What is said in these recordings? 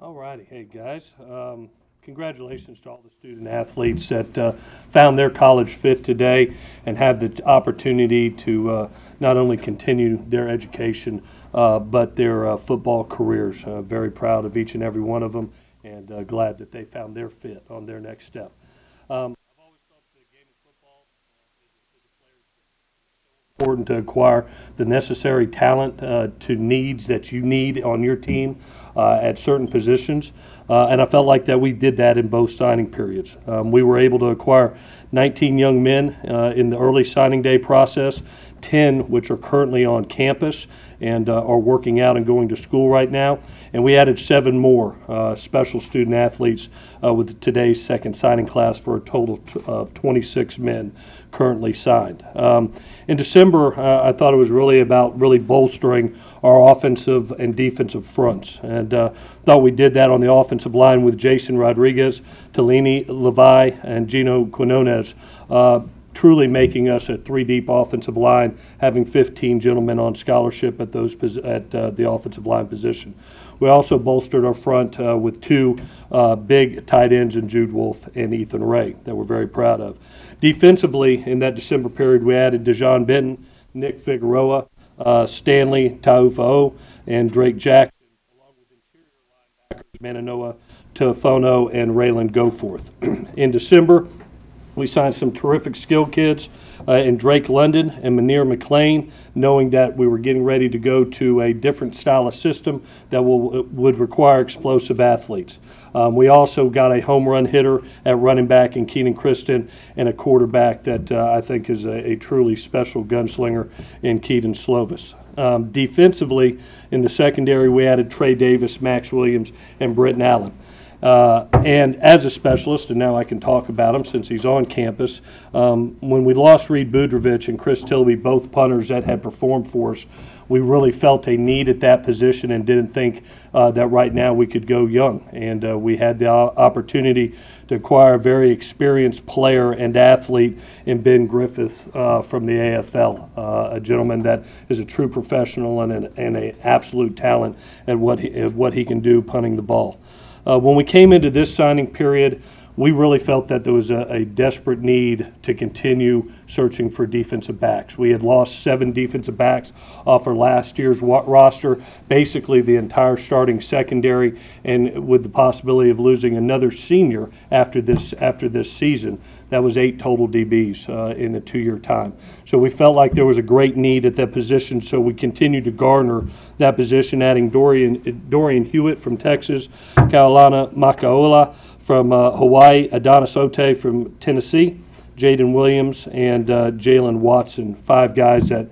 All righty. Hey, guys. Congratulations to all the student athletes that found their college fit today and had the opportunity to not only continue their education but their football careers. Very proud of each and every one of them and glad that they found their fit on their next step. I've always thought the game of football as a player is so important to acquire the necessary talent to needs that you need on your team at certain positions. And I felt like that we did that in both signing periods. We were able to acquire 19 young men in the early signing day process, 10 which are currently on campus and are working out and going to school right now. And we added 7 more special student athletes with today's second signing class for a total of 26 men currently signed. In December, I thought it was really about bolstering our offensive and defensive fronts. And thought we did that on the offensive line with Jason Rodriguez, Talini Levi, and Gino Quinones, truly making us a 3-deep offensive line, having 15 gentlemen on scholarship at the offensive line position. We also bolstered our front with 2 big tight ends in Jude Wolfe and Ethan Ray that we're very proud of. Defensively, in that December period, we added Dejon Benton, Nick Figueroa, Stanley Taufa'o, and Drake Jackson, along with interior linebackers Mananoa Tefono and Raylan Goforth. In December, we signed some terrific skill kids in Drake London and Munir McLean, knowing that we were getting ready to go to a different style of system that would require explosive athletes. We also got a home run hitter at running back in Keenan Kristen and a quarterback that I think is a truly special gunslinger in Keaton Slovis. Defensively, in the secondary, we added Trey Davis, Max Williams, and Britton Allen. And as a specialist, and now I can talk about him since he's on campus, when we lost Reed Budrovich and Chris Tillby, both punters that had performed for us, we really felt a need at that position and didn't think that right now we could go young. And we had the opportunity to acquire a very experienced player and athlete in Ben Griffiths from the AFL, a gentleman that is a true professional and an absolute talent at what he can do punting the ball. When we came into this signing period, we really felt that there was a desperate need to continue searching for defensive backs. We had lost 7 defensive backs off our last year's roster, basically the entire starting secondary, and with the possibility of losing another senior after this season. That was 8 total DBs in a 2-year time. So we felt like there was a great need at that position, so we continued to garner that position, adding Dorian Hewitt from Texas, Kaolana Makaola from Hawaii, Adonis Ote from Tennessee, Jaden Williams, and Jalen Watson, 5 guys that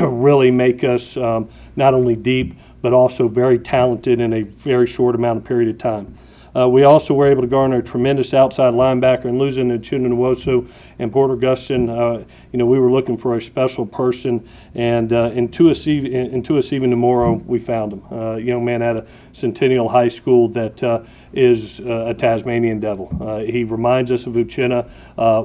really make us not only deep but also very talented in a very short amount of period of time. We also were able to garner a tremendous outside linebacker in Luzin and Chinunwoso and Porter Gustin. We were looking for a special person, and in Tuasiva Namoro, we found him. A young man out of Centennial High School that is a Tasmanian devil. He reminds us of Uchenna,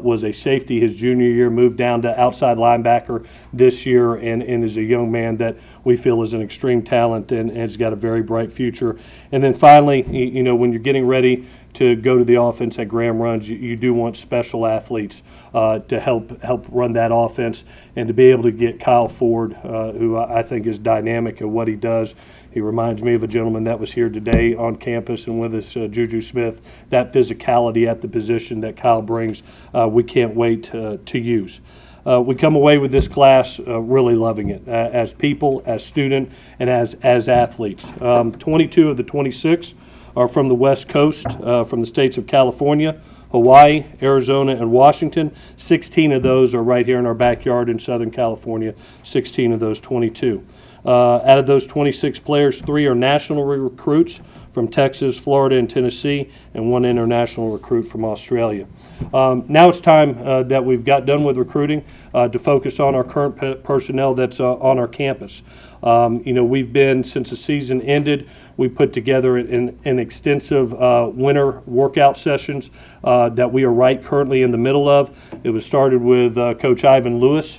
was a safety his junior year, moved down to outside linebacker this year, and is a young man that we feel is an extreme talent and has got a very bright future. And then finally, when you're getting ready to go to the offense at Graham runs, you do want special athletes to help run that offense, and to be able to get Kyle Ford, who I think is dynamic at what he does. He reminds me of a gentleman that was here today on campus and with us, Juju Smith. That physicality at the position that Kyle brings, we can't wait to use. We come away with this class really loving it as people, as student, and as athletes. 22 of the 26 are from the West Coast, from the states of California, Hawaii, Arizona, and Washington. 16 of those are right here in our backyard in Southern California, 16 of those 22. Out of those 26 players, 3 are national recruits from Texas, Florida, and Tennessee, and 1 international recruit from Australia. Now it's time that we've got done with recruiting to focus on our current personnel that's on our campus. We've been, since the season ended, we put together an extensive winter workout sessions that we are currently in the middle of. It was started with Coach Ivan Lewis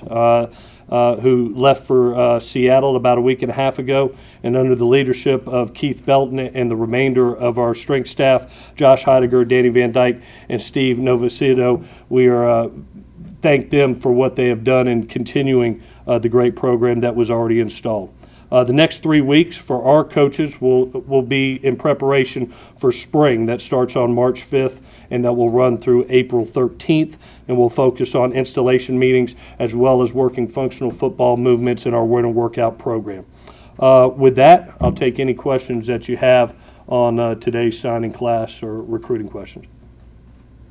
who left for Seattle about a week and a half ago, and under the leadership of Keith Belton and the remainder of our strength staff, Josh Heidegger, Danny Van Dyke, and Steve Novicido, we are thank them for what they have done in continuing the great program that was already installed. The next 3 weeks for our coaches will be in preparation for spring that starts on March 5th and that will run through April 13th, and we'll focus on installation meetings as well as working functional football movements in our winter workout program. With that, I'll take any questions that you have on today's signing class or recruiting questions.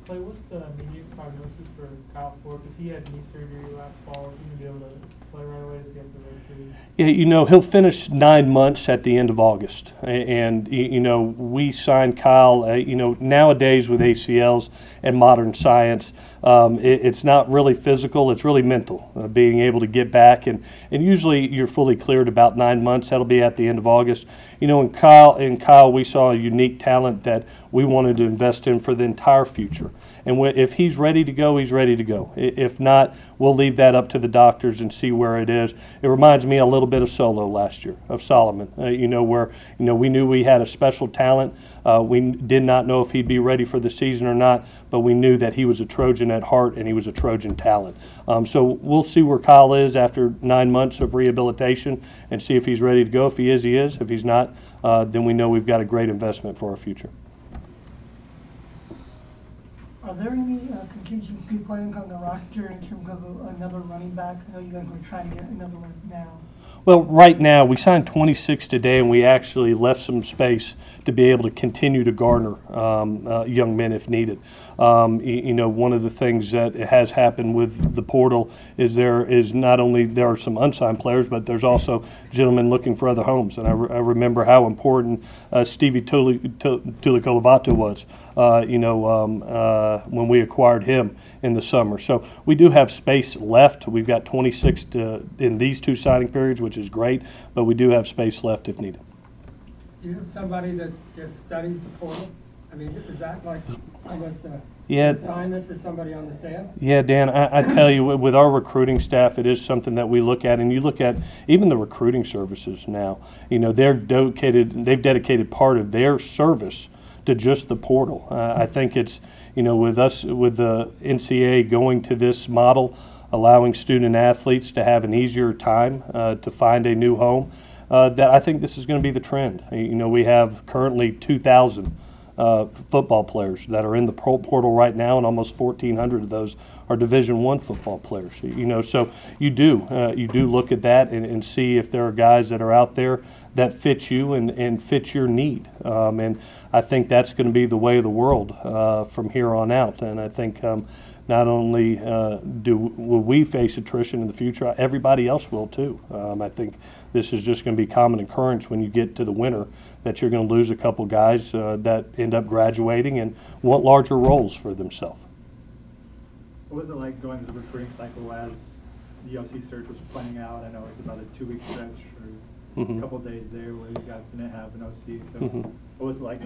Clay, what's the immediate prognosis for Kyle Ford? Because he had knee surgery last fall. Is he going to be able to play right away? Does he have to rotate? Yeah, you know, he'll finish 9 months at the end of August. And, you know, we signed Kyle, you know, nowadays with ACLs and modern science, it's not really physical, it's really mental, being able to get back. And usually you're fully cleared about 9 months. That'll be at the end of August. You know, in Kyle, we saw a unique talent that we wanted to invest in for the entire future. And if he's ready to go, he's ready to go. If not, we'll leave that up to the doctors and see where it is. It reminds me a little bit of Solo last year, of Solomon, you know, where, you know, we knew we had a special talent. We did not know if he'd be ready for the season or not, but we knew that he was a Trojan at heart and he was a Trojan talent. So we'll see where Kyle is after 9 months of rehabilitation and see if he's ready to go. If he is, he is. If he's not, then we know we've got a great investment for our future. Are there any contingency plans on the roster in terms of another running back? I know you guys were trying to get another one now. Well, right now, we signed 26 today, and we actually left some space to be able to continue to garner young men if needed. You know, one of the things that has happened with the portal is there are some unsigned players, but there's also gentlemen looking for other homes. And I remember how important Stevie Tulikolavato was, you know, when we acquired him in the summer. So we do have space left. We've got 26 in these two signing periods, which is great, but we do have space left if needed. Do you have somebody that just studies the portal? I mean, is that like almost an assignment for somebody on the staff? Yeah, Dan, I tell you, with our recruiting staff, it is something that we look at, and you look at even the recruiting services now. You know, they've dedicated part of their service to just the portal. I think it's, you know, with the NCAA going to this model, allowing student athletes to have an easier time to find a new home, that I think this is going to be the trend. You know, we have currently 2,000 football players that are in the pro portal right now, and almost 1,400 of those are Division I football players. You know, so you do look at that and see if there are guys that are out there that fit you and fit your need. And I think that's going to be the way of the world from here on out. And I think not only will we face attrition in the future, everybody else will too. I think this is just going to be common occurrence when you get to the winter that you're going to lose a couple guys that end up graduating and want larger roles for themselves. What was it like going through the recruiting cycle as the USC search was playing out? I know it was about a 2-week stretch or a couple of days there where you guys didn't have an OC. So what was it like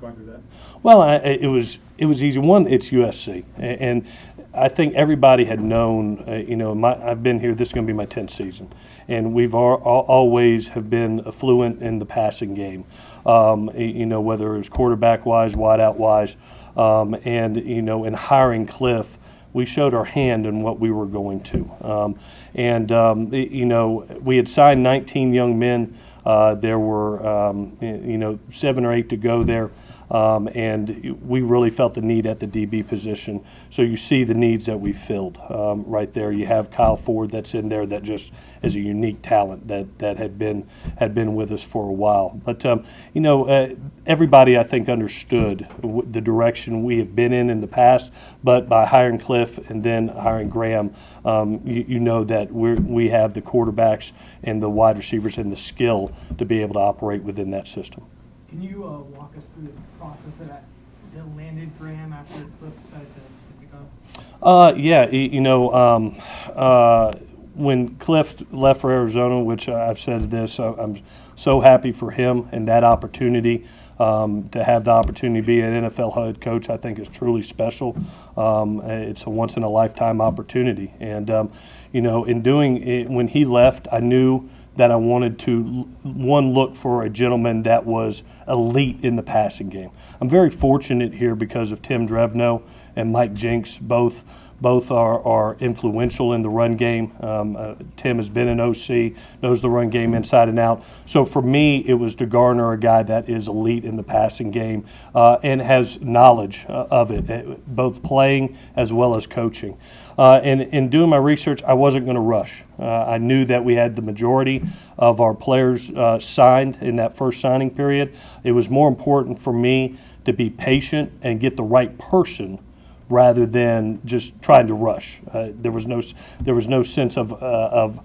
going through that? Well, it was easy. One, it's USC, and I think everybody had known. You know, I've been here. This is going to be my 10th season, and we've always have been affluent in the passing game. You know, whether it was quarterback wise, wideout wise, and you know, in hiring Cliff, we showed our hand in what we were going to. You know, we had signed 19 young men. There were, you know, 7 or 8 to go there. And we really felt the need at the DB position. So you see the needs that we filled right there. You have Kyle Ford that's in there that just is a unique talent that had been with us for a while. But you know, everybody I think understood the direction we have been in the past. But by hiring Cliff and then hiring Graham, you know that we have the quarterbacks and the wide receivers and the skill to be able to operate within that system. Can you walk us through the process that landed Graham after Cliff decided to pick up? Yeah, you know, when Cliff left for Arizona, which I've said this, I'm so happy for him and that opportunity. To have the opportunity to be an NFL head coach, I think is truly special. It's a once-in-a-lifetime opportunity. And, in doing it, when he left, I knew that I wanted to, look for a gentleman that was elite in the passing game. I'm very fortunate here because of Tim Drevno and Mike Jinks, both are influential in the run game. Tim has been an OC, knows the run game inside and out. So for me, it was to garner a guy that is elite in the passing game and has knowledge of it, both playing as well as coaching. And in doing my research, I wasn't going to rush. I knew that we had the majority of our players signed in that first signing period. It was more important for me to be patient and get the right person rather than just trying to rush. There was no sense of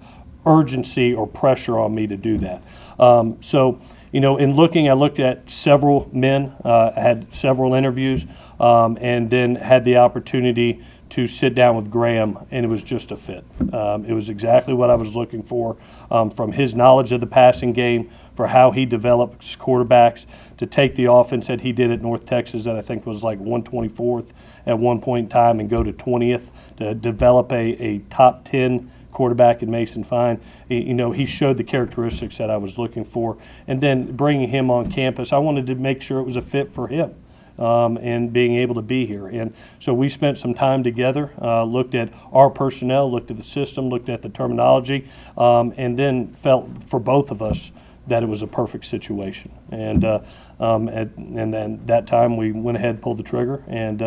urgency or pressure on me to do that. So, in looking, I looked at several men, had several interviews, and then had the opportunity to sit down with Graham, and it was just a fit. It was exactly what I was looking for from his knowledge of the passing game, for how he develops quarterbacks, to take the offense that he did at North Texas that I think was like 124th at one point in time and go to 20th, to develop a top 10 quarterback in Mason Fine. He showed the characteristics that I was looking for. And then bringing him on campus, I wanted to make sure it was a fit for him. And being able to be here. And so we spent some time together, looked at our personnel, looked at the system, looked at the terminology, and then felt for both of us that it was a perfect situation. And then that time we went ahead and pulled the trigger, and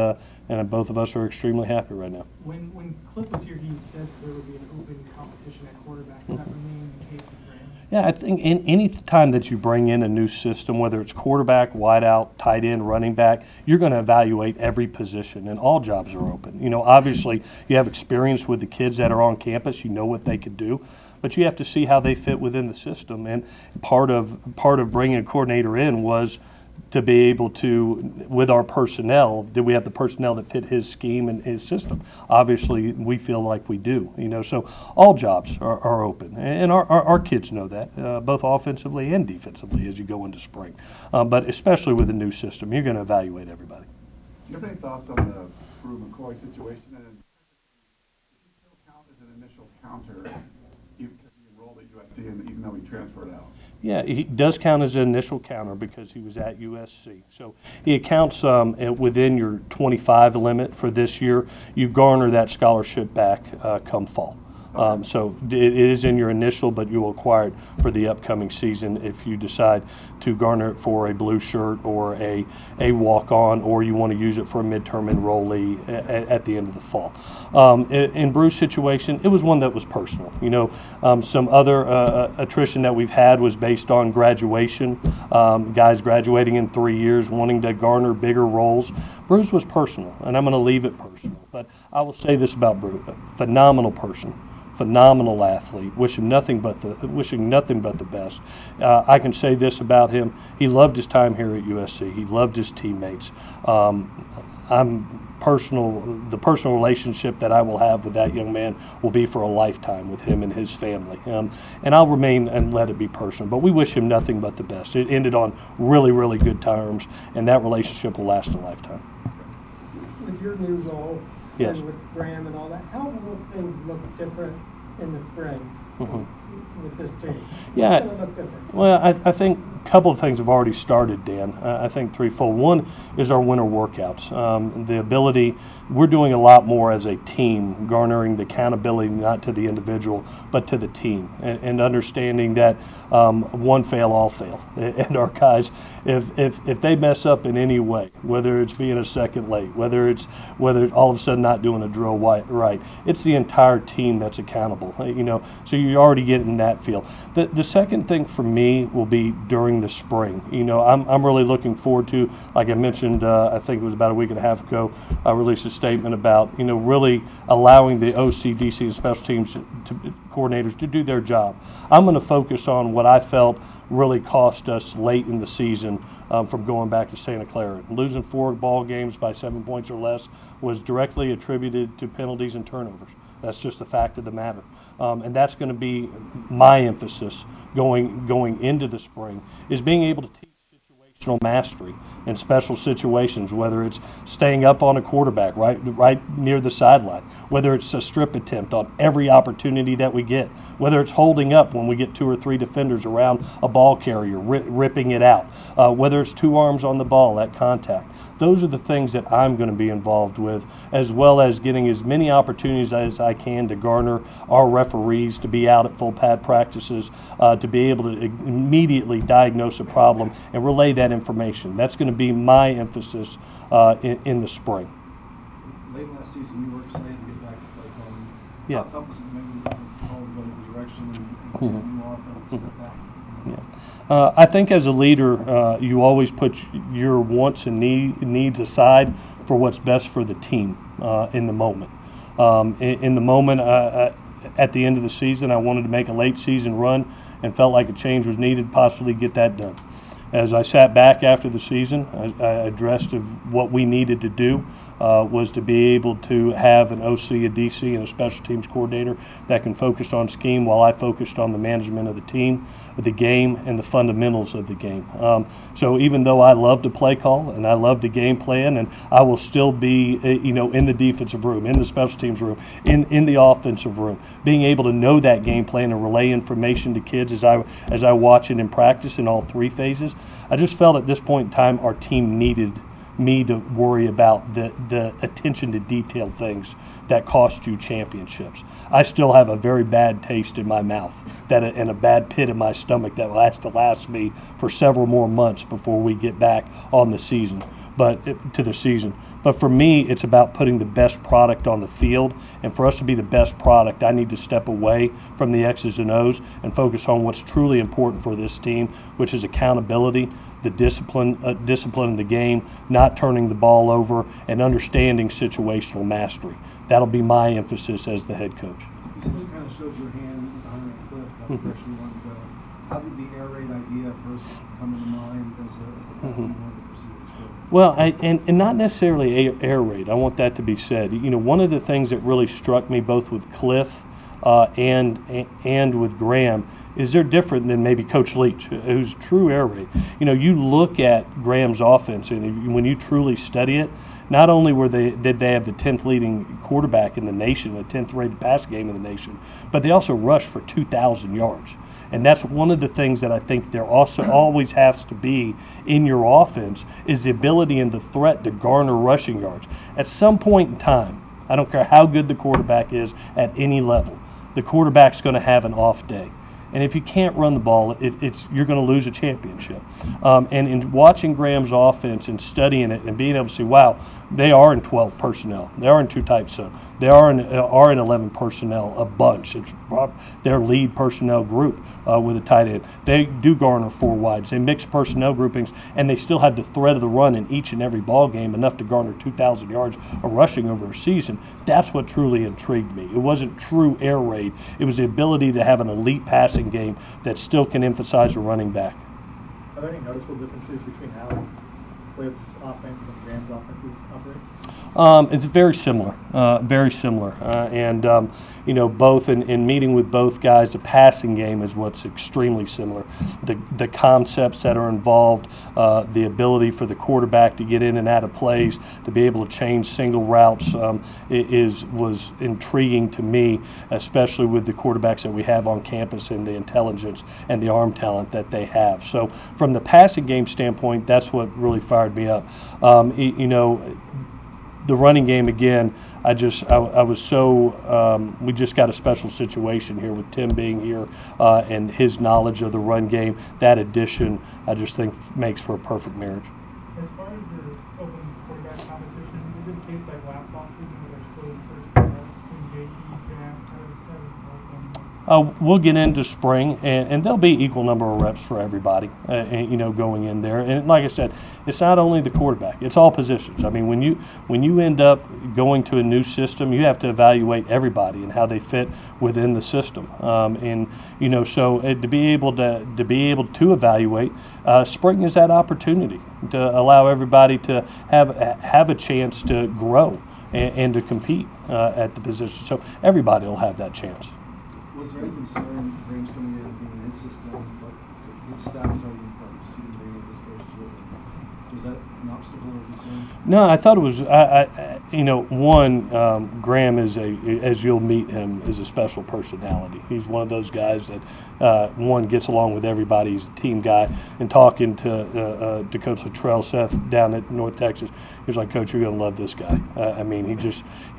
both of us are extremely happy right now. When Cliff was here, he said there would be an open competition at quarterback. Does that remain the case with Graham? Yeah, I think any time that you bring in a new system, whether it's quarterback, wideout, tight end, running back, you're going to evaluate every position, and all jobs are open. Obviously, you have experience with the kids that are on campus. You know what they could do, but you have to see how they fit within the system. And part of bringing a coordinator in was to be able to, with our personnel, did we have the personnel that fit his scheme and his system? Obviously, we feel like we do. So all jobs are open, and our kids know that, both offensively and defensively as you go into spring. But especially with the new system, you're going to evaluate everybody. Do you have any thoughts on the Brew McCoy situation? And does he still count as an initial counter because he enrolled at USC and even though he transferred out? Yeah, he does count as an initial counter because he was at USC. So he accounts within your 25 limit for this year. You garner that scholarship back come fall. So it is in your initial, but you will acquire it for the upcoming season if you decide to garner it for a blue shirt or a walk-on, or you want to use it for a midterm enrollee at the end of the fall. In Bruce's situation, it was one that was personal. Some other attrition that we've had was based on graduation, guys graduating in 3 years, wanting to garner bigger roles. Bruce was personal, and I'm going to leave it personal. But I will say this about Bruce: phenomenal person. Phenomenal athlete. Wishing nothing but the best. I can say this about him: he loved his time here at USC. He loved his teammates. The personal relationship that I will have with that young man will be for a lifetime with him and his family. And I'll remain and let it be personal. But we wish him nothing but the best. It ended on really, really good terms, and that relationship will last a lifetime. With your new role, yes, and with Graham and all that, how will things look different in the spring with this team? Yeah. What's going to look different? Well, I think a couple of things have already started, Dan. I think threefold. One is our winter workouts. The ability, we're doing a lot more as a team, garnering the accountability not to the individual, but to the team, and understanding that one fail, all fail. And our guys, if they mess up in any way, whether it's being a second late, whether it's all of a sudden not doing a drill right, it's the entire team that's accountable. So you're already getting that feel. The second thing for me will be during the spring. I'm really looking forward to, like I mentioned, I think it was about a week and a half ago, I released a statement about, really allowing the OC, DC, and special teams coordinators to do their job. I'm going to focus on what I felt really cost us late in the season from going back to Santa Clara. Losing 4 ball games by 7 points or less was directly attributed to penalties and turnovers. That's just the fact of the matter. And that's going to be my emphasis going into the spring, is being able to teach situational mastery in special situations, whether it's staying up on a quarterback right near the sideline, whether it's a strip attempt on every opportunity that we get, whether it's holding up when we get 2 or 3 defenders around a ball carrier, ripping it out, whether it's 2 arms on the ball at contact. Those are the things that I'm going to be involved with, as well as getting as many opportunities as I can to garner our referees to be out at full pad practices, to be able to immediately diagnose a problem and relay that information. That's going to be my emphasis in the spring. Late last season, you were excited to get back to play calling. Yeah. How tough was it maybe to call the other direction and new offense and step back? Yeah. I think as a leader, you always put your wants and needs aside for what's best for the team in the moment. In the moment, at the end of the season, I wanted to make a late season run and felt like a change was needed, possibly get that done. As I sat back after the season, I addressed what we needed to do was to be able to have an OC, a DC, and a special teams coordinator that can focus on scheme while I focused on the management of the team, the game, and the fundamentals of the game. So even though I love to play call and I love to game plan, and I will still be in the defensive room, in the special teams room, in the offensive room, being able to know that game plan and relay information to kids as I watch it in practice in all 3 phases. I just felt at this point in time our team needed me to worry about the attention to detail things that cost you championships. I still have a very bad taste in my mouth and a bad pit in my stomach that will have to last me for several more months before we get back on the season. But for me, it's about putting the best product on the field. And for us to be the best product, I need to step away from the X's and O's and focus on what's truly important for this team, which is accountability, the discipline of the game, not turning the ball over, and understanding situational mastery. That'll be my emphasis as the head coach. You still kind of showed your hand behind that cliff, how direction you wanted to go. How did the air raid idea first come into mind as the path you wanted to pursue this program? Well, and not necessarily air raid. I want that to be said. One of the things that really struck me both with Cliff and with Graham is they're different than maybe Coach Leach, who's true air raid. You look at Graham's offense, and when you truly study it, not only did they have the 10th leading quarterback in the nation, the 10th rated pass game in the nation, but they also rushed for 2,000 yards. And that's one of the things that I think there also always has to be in your offense is the ability and the threat to garner rushing yards. At some point in time, I don't care how good the quarterback is at any level, the quarterback's going to have an off day. And if you can't run the ball, you're going to lose a championship. And in watching Graham's offense and studying it and being able to see, wow, they are in 12 personnel. They are in 2 types of. They are in 11 personnel, a bunch. It's their lead personnel group with a tight end. They do garner 4 wides. They mix personnel groupings, and they still have the threat of the run in each and every ball game, enough to garner 2,000 yards of rushing over a season. That's what truly intrigued me. It wasn't true air raid. It was the ability to have an elite passing game that still can emphasize a running back. Are there any noticeable differences between how Cliff's offense and Graham's offenses operate? It's very similar, and both in meeting with both guys, the passing game is what's extremely similar. The concepts that are involved, the ability for the quarterback to get in and out of plays, to be able to change single routes, was intriguing to me, especially with the quarterbacks that we have on campus and the intelligence and the arm talent that they have. So from the passing game standpoint, that's what really fired me up. The running game, again, I was so, we just got a special situation here with Tim being here and his knowledge of the run game. That addition, I just think, makes for a perfect marriage. As far as the open quarterback competition, is it a case like last offseason where there's still first in JT, Graham, we'll get into spring, and there'll be equal number of reps for everybody, going in there. And like I said, it's not only the quarterback; it's all positions. I mean, when you end up going to a new system, you have to evaluate everybody and how they fit within the system. So to be able to evaluate, spring is that opportunity to allow everybody to have a chance to grow and to compete at the position. So everybody will have that chance. Was there any concern, Graham's coming in, being in his system, but his stats are you see being in this first year? Was that an obstacle or concern? No, I thought it was. Graham is as you'll meet him, is a special personality. He's one of those guys that gets along with everybody. He's a team guy. And talking to Coach Luttrell, Seth down at North Texas, he was like, "Coach, you're going to love this guy."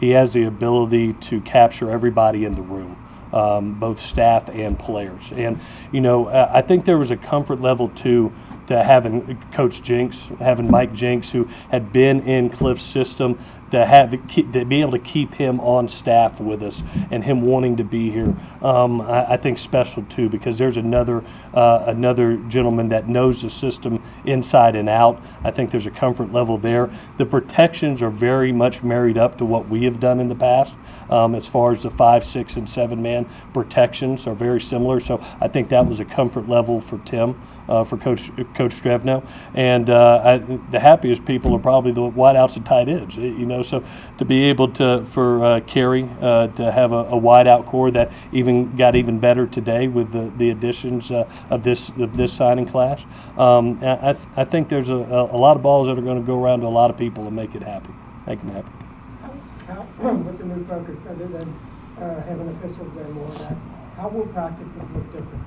He has the ability to capture everybody in the room. Both staff and players. And, I think there was a comfort level, too, to having Coach Jinks, having Mike Jinks, who had been in Cliff's system, to be able to keep him on staff with us and him wanting to be here. I think special, too, because there's another gentleman that knows the system inside and out. I think there's a comfort level there. The protections are very much married up to what we have done in the past, as far as the 5, 6, and 7-man protections are very similar. So I think that was a comfort level for Tim, for Coach Drevno. And the happiest people are probably the wideouts and tight ends. So to be able for Kerry to have a wideout core that got even better today with the additions of this signing class, I think there's a lot of balls that are going to go around to a lot of people and make them happy. With the new focus, other than having officials there more, how will practices look different?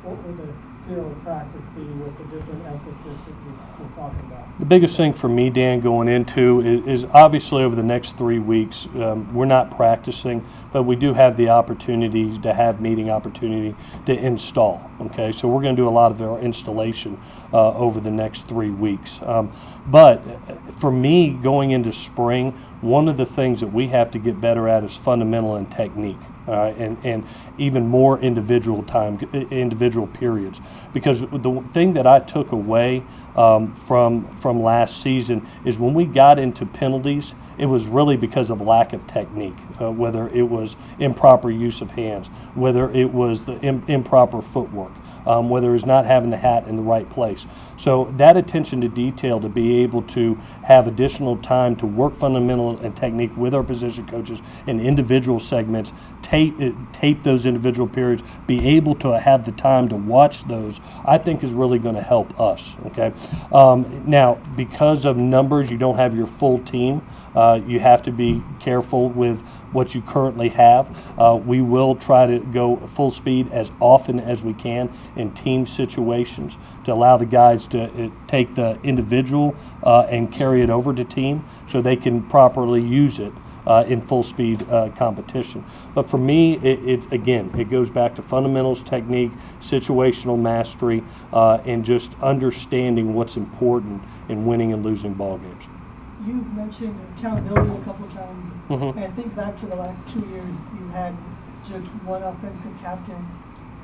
What will the field practice be with the different emphasis that we're talking about? The biggest thing for me, Dan, going into is obviously over the next 3 weeks, we're not practicing, but we do have the opportunity to have meeting opportunity to install. Okay, so we're going to do a lot of our installation over the next 3 weeks. But for me, going into spring, one of the things that we have to get better at is fundamental and technique. And even more individual periods, because the thing that I took away from last season is when we got into penalties, it was really because of lack of technique, whether it was improper use of hands, whether it was the improper footwork, whether it was not having the hat in the right place. So that attention to detail, to be able to have additional time to work fundamental and technique with our position coaches in individual segments, tape those individual periods, be able to have the time to watch those, I think is really going to help us. Okay. Now, because of numbers, you don't have your full team. You have to be careful with what you currently have. We will try to go full speed as often as we can in team situations to allow the guys to take the individual and carry it over to team so they can properly use it in full speed competition. But for me, it goes back to fundamentals, technique, situational mastery, and just understanding what's important in winning and losing ball games. You mentioned accountability a couple of times, Mm-hmm. and I think back to the last 2 years, you had just one offensive captain.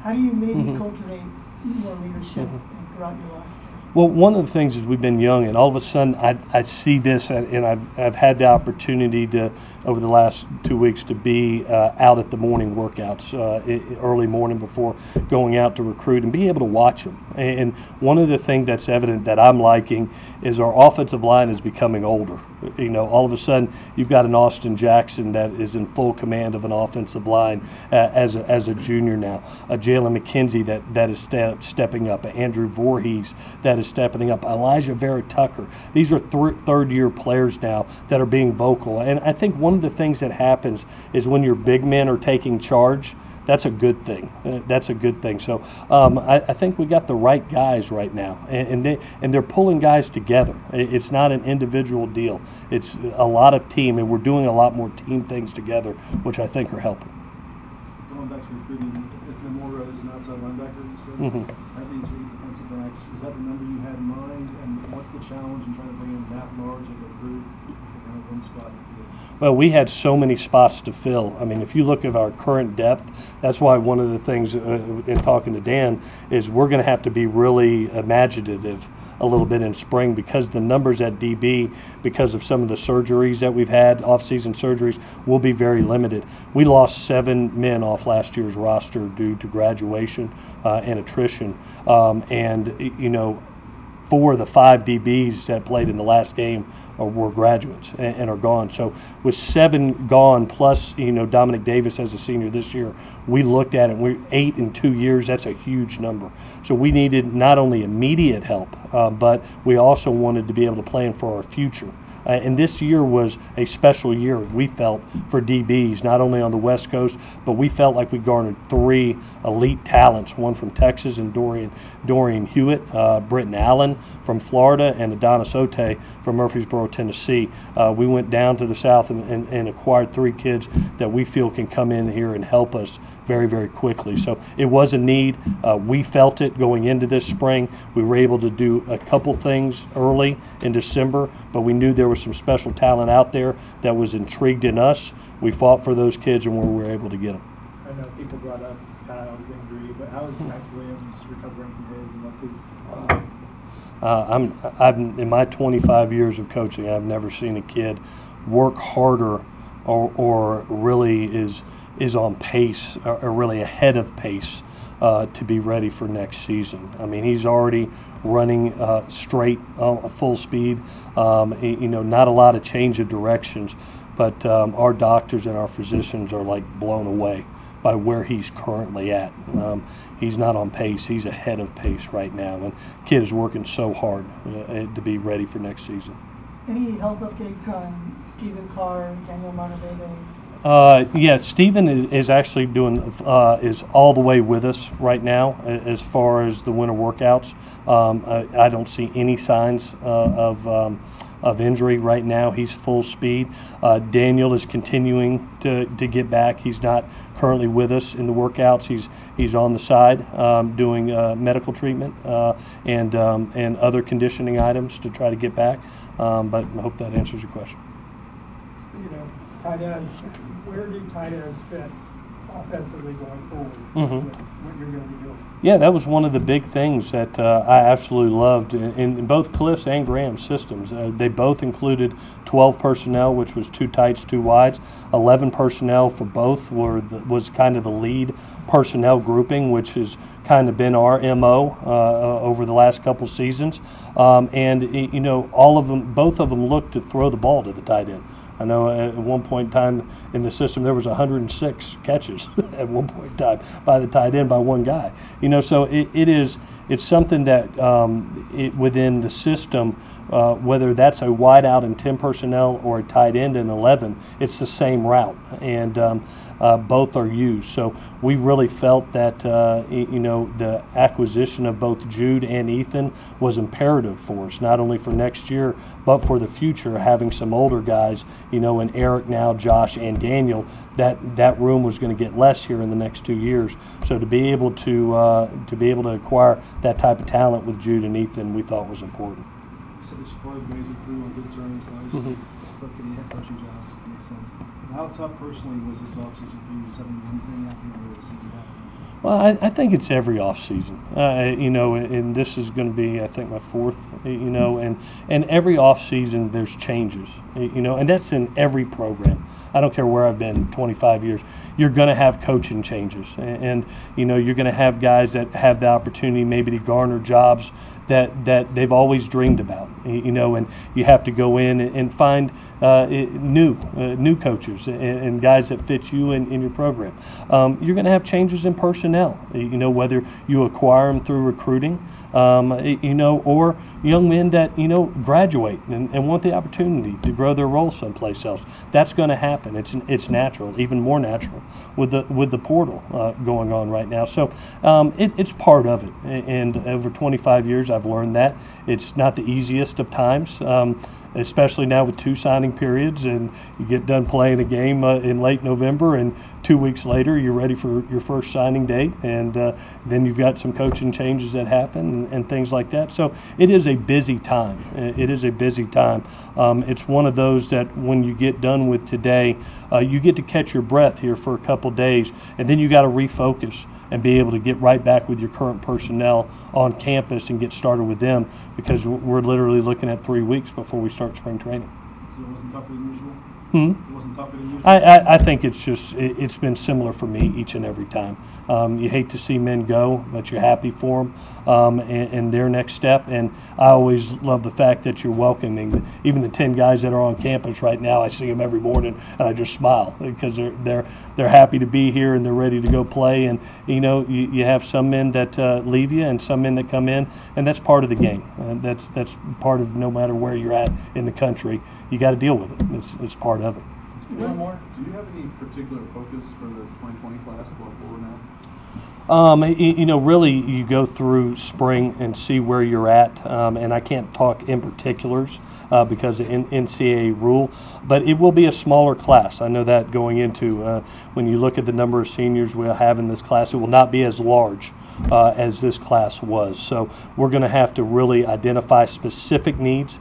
How do you maybe cultivate more leadership throughout your life? Well, one of the things is we've been young, and all of a sudden I see this, and I've had the opportunity to, over the last 2 weeks, to be out at the morning workouts, early morning before going out to recruit, and be able to watch them. And one of the things that's evident that I'm liking is our offensive line is becoming older. All of a sudden you've got an Austin Jackson that is in full command of an offensive line as a junior now, a Jalen McKenzie that is stepping up, Andrew Voorhees that is stepping up, Elijah Vera Tucker. These are third-year players now that are being vocal. And I think one of the things that happens is when your big men are taking charge, that's a good thing. That's a good thing. So I think we got the right guys right now, and they're pulling guys together. It's not an individual deal. It's a lot of team, and we're doing a lot more team things together, which I think are helping. Going back to recruiting, if Memora is an outside linebacker, you said, that leaves 8 defensive backs. Is that the number you had in mind? And what's the challenge in trying to bring in that large of a group for kind of one spot? Well, we had so many spots to fill. I mean, if you look at our current depth, that's why one of the things in talking to Dan is we're going to have to be really imaginative a little bit in spring, because the numbers at DB, because of some of the surgeries that we've had, off-season surgeries, will be very limited. We lost 7 men off last year's roster due to graduation and attrition. 4 of the 5 DBs that played in the last game were graduates and are gone. So with 7 gone plus, Dominic Davis as a senior this year, we looked at it. We're 8 in 2 years. That's a huge number. So we needed not only immediate help, but we also wanted to be able to plan for our future. And this year was a special year, we felt, for DBs, not only on the West Coast, but we felt like we garnered 3 elite talents, one from Texas and Dorian Hewitt, Britton Allen from Florida, and Adonis Ote from Murfreesboro, Tennessee. We went down to the South and acquired 3 kids that we feel can come in here and help us very, very quickly. So it was a need. We felt it going into this spring. We were able to do a couple things early in December, but we knew there was some special talent out there that was intrigued in us. We fought for those kids, and we were able to get them. I know people brought up Kyle's injury, but how is Max Williams recovering from his, and what's his? I've in my 25 years of coaching, I've never seen a kid work harder or really is on pace or really ahead of pace to be ready for next season. I mean, he's already running straight, full speed. Not a lot of change of directions, but our doctors and our physicians are like blown away by where he's currently at. He's not on pace. He's ahead of pace right now, and kid is working so hard to be ready for next season. Any health updates on Stephen Carr, Daniel Monteverde? Yeah, Stephen is actually is all the way with us right now as far as the winter workouts. I don't see any signs of injury right now. He's full speed. Daniel is continuing to get back. He's not currently with us in the workouts. He's on the side doing medical treatment and other conditioning items to try to get back. But I hope that answers your question. Tight ends, where do tight ends fit offensively going forward? What you're going to be doing? Yeah, that was one of the big things that I absolutely loved in both Cliff's and Graham's systems. They both included 12 personnel, which was 2 tights, 2 wides. 11 personnel for both was kind of the lead personnel grouping, which has kind of been our MO over the last couple seasons. All of them, both of them looked to throw the ball to the tight end. I know at one point in time in the system there was 106 catches at one point in time by the tight end by one guy. So it's something that within the system, whether that's a wide out in 10 personnel or a tight end in 11, it's the same route, and both are used. So we really felt that the acquisition of both Jude and Ethan was imperative for us, not only for next year but for the future. Having some older guys, and Eric now, Josh, and Daniel, that room was going to get less here in the next 2 years. So to be able to acquire that type of talent with Jude and Ethan, we thought was important. So it's part of the amazing crew on good terms, nice, but getting head coaching job makes sense. How tough personally was this offseason for you? Just having one thing after the other season happening? Well, I think it's every offseason, and this is going to be, I think, my 4th, and every offseason there's changes, and that's in every program. I don't care where I've been 25 years. You're going to have coaching changes, and you're going to have guys that have the opportunity maybe to garner jobs that they've always dreamed about, and you have to go in and find new coaches and guys that fit you in your program. You're going to have changes in personnel, whether you acquire them through recruiting, or young men that, graduate and want the opportunity to grow their role someplace else. That's going to happen. It's natural, even more natural with the portal going on right now. So it's part of it. And over 25 years, I've learned that it's not the easiest of times. Especially now with 2 signing periods, and you get done playing a game in late November, and 2 weeks later you're ready for your first signing date, and then you've got some coaching changes that happen and things like that. So it is a busy time. It is a busy time. It's one of those that when you get done with today, you get to catch your breath here for a couple days, and then you got to refocus and be able to get right back with your current personnel on campus and get started with them, because we're literally looking at 3 weeks before we start spring training. So it wasn't tougher than usual? It wasn't tougher than usual? I think it's just, it's been similar for me each and every time. You hate to see men go, but you're happy for them and their next step. And I always love the fact that you're welcoming. Even the 10 guys that are on campus right now, I see them every morning, and I just smile because they're happy to be here and they're ready to go play. And you know, you have some men that leave you and some men that come in, and that's part of the game. That's part of no matter where you're at in the country. You got to deal with it. It's part of it. One more. Do you have any particular focus for the 2020 class going forward now? You know, really, you go through spring and see where you're at, and I can't talk in particulars because of NCAA rule, but it will be a smaller class. I know that going into when you look at the number of seniors we'll have in this class, it will not be as large as this class was. So we're going to have to really identify specific needs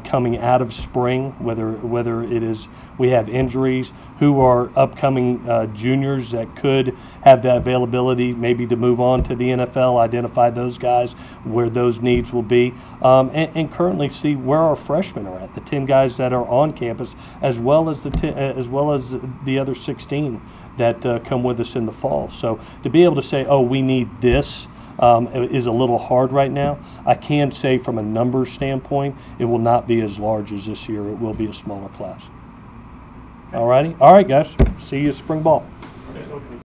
coming out of spring, whether it is we have injuries, who are upcoming juniors that could have the availability maybe to move on to the NFL, identify those guys, where those needs will be, and currently see where our freshmen are at, the 10 guys that are on campus, as well as the other 16 that come with us in the fall. So to be able to say, oh, we need this, is a little hard right now. I can say from a numbers standpoint, it will not be as large as this year. It will be a smaller class. All righty? All right, guys. See you spring ball.